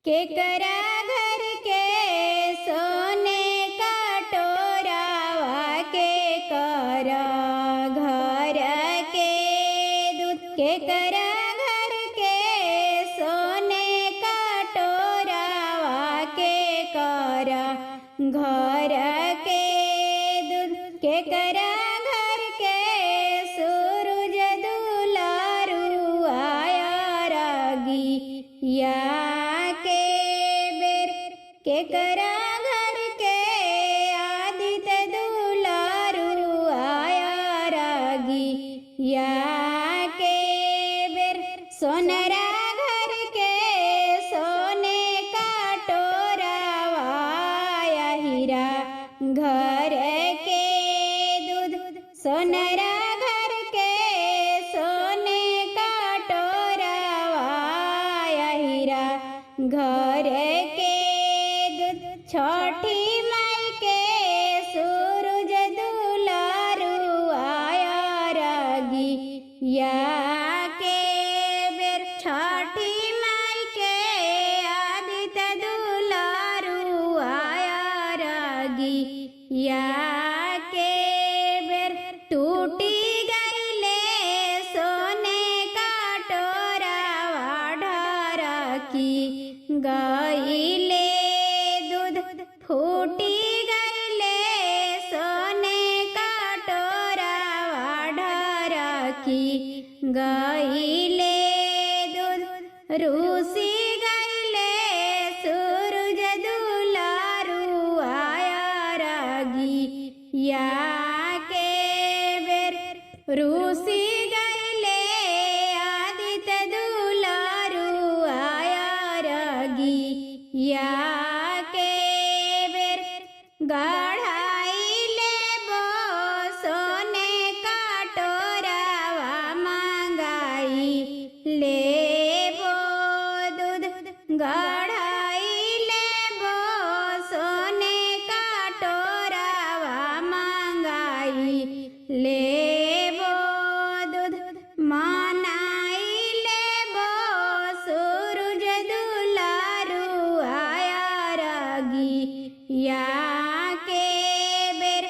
केकरा घर के सोने का टोरावा के कर घर के दूध केकरा घर के सोने का टोरावा के कर घर के दूध केकरा घर के सूरज दुलारू आया रागी या के बेर केकरा घर के आदित्य दुलारू आया रागी या के बेर सोनरा घर के सोने का टोरावा आया हीरा घर के दूध सोनरा घर के सोने का टोरावा आया हीरा घर के दूध छठी माई के सूरज दुलारू आया रागी या के बेर छठी माई के आदित्य दुलारू आया रागी या के बेर टूटी गईले सोने का टोरावा ढारकी गईले दूध फूटी गईले सोने का टोरावा ढारकी गईले दूध रूसी गईले सूरज दुलारू आया रागी या के बेर रूसी गईले आदित्य दुलारू आया रागी या के बेर गढ़ाईले बो सोने का टोरावा मंगाई ले बो दूध गढ़ाईले बो सोने का टोरावा मंगाई ले बो दूध मनाई ले बो सूरज दुलारू आया रागी या के बेर